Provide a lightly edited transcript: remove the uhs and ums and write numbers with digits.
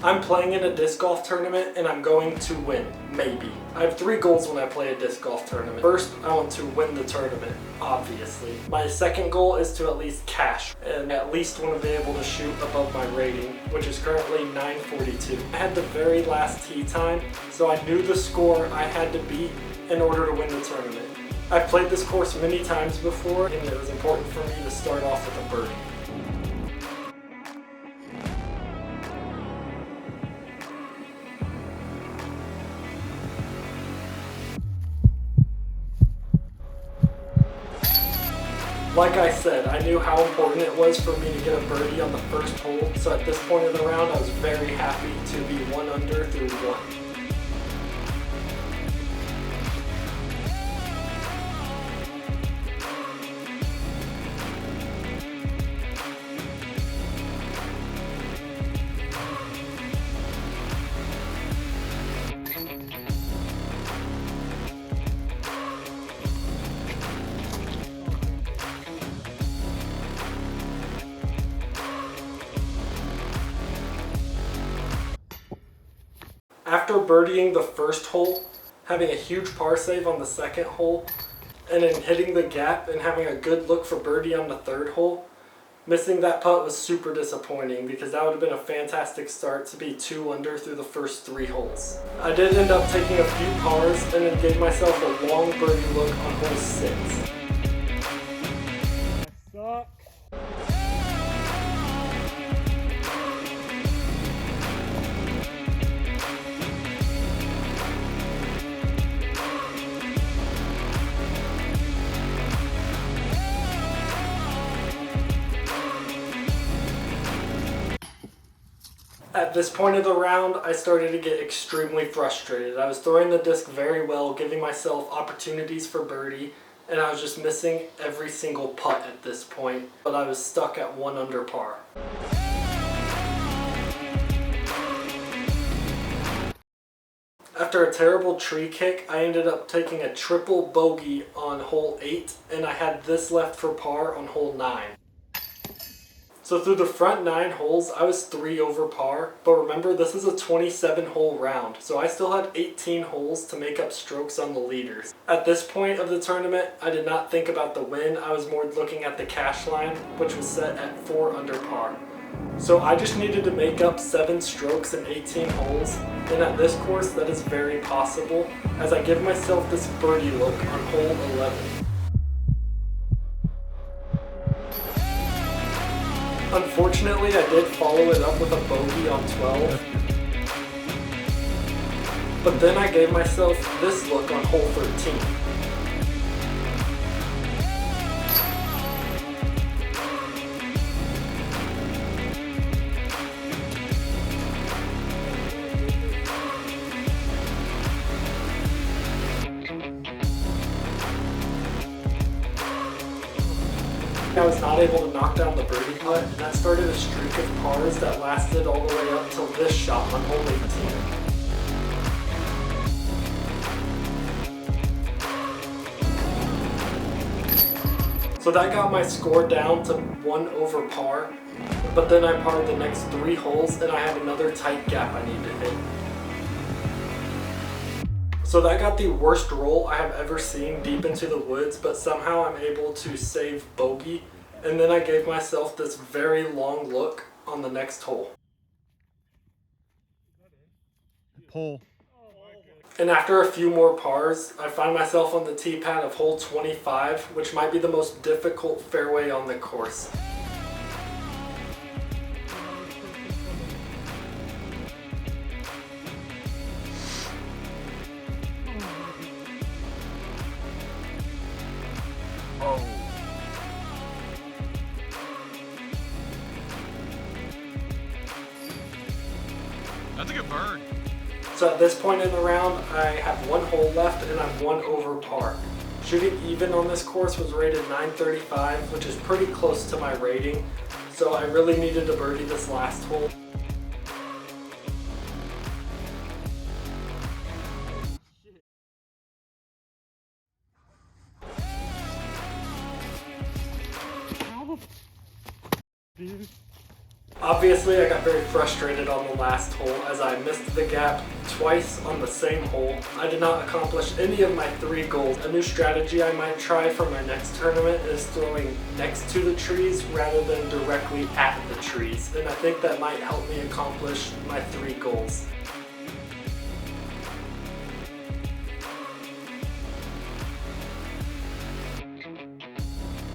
I'm playing in a disc golf tournament and I'm going to win, maybe. I have 3 goals when I play a disc golf tournament. First, I want to win the tournament, obviously. My second goal is to at least cash, and at least want to be able to shoot above my rating, which is currently 942. I had the very last tee time, so I knew the score I had to beat in order to win the tournament. I've played this course many times before, and it was important for me to start off with a birdie. Like I said, I knew how important it was for me to get a birdie on the first hole, so at this point in the round I was very happy to be 1 under through 1. After birdieing the first hole, having a huge par save on the second hole, and then hitting the gap and having a good look for birdie on the third hole, missing that putt was super disappointing because that would have been a fantastic start to be 2 under through the first 3 holes. I did end up taking a few pars and then gave myself a long birdie look on hole 6. Suck. At this point of the round, I started to get extremely frustrated. I was throwing the disc very well, giving myself opportunities for birdie, and I was just missing every single putt at this point, but I was stuck at 1 under par. After a terrible tree kick, I ended up taking a triple bogey on hole 8, and I had this left for par on hole 9. So through the front 9 holes, I was 3 over par, but remember this is a 27 hole round, so I still had 18 holes to make up strokes on the leaders. At this point of the tournament, I did not think about the win, I was more looking at the cash line, which was set at 4 under par. So I just needed to make up 7 strokes in 18 holes, and at this course that is very possible, as I give myself this birdie look on hole 11. Unfortunately, I did follow it up with a bogey on 12, but then I gave myself this look on hole 13. I was not able to knock down the birdie putt, and that started a streak of pars that lasted all the way up till this shot on hole 18. So that got my score down to 1 over par, but then I parred the next 3 holes and I had another tight gap I needed to hit. So that got the worst roll I have ever seen deep into the woods, but somehow I'm able to save bogey, and then I gave myself this very long look on the next hole. Pull. And after a few more pars, I find myself on the tee pad of hole 25, which might be the most difficult fairway on the course. That's a good bird. So at this point in the round, I have 1 hole left and I'm 1 over par. Shooting even on this course was rated 935, which is pretty close to my rating, so I really needed to birdie this last hole. Obviously, I got very frustrated on the last hole as I missed the gap twice on the same hole. I did not accomplish any of my 3 goals. A new strategy I might try for my next tournament is throwing next to the trees rather than directly at the trees, and I think that might help me accomplish my 3 goals.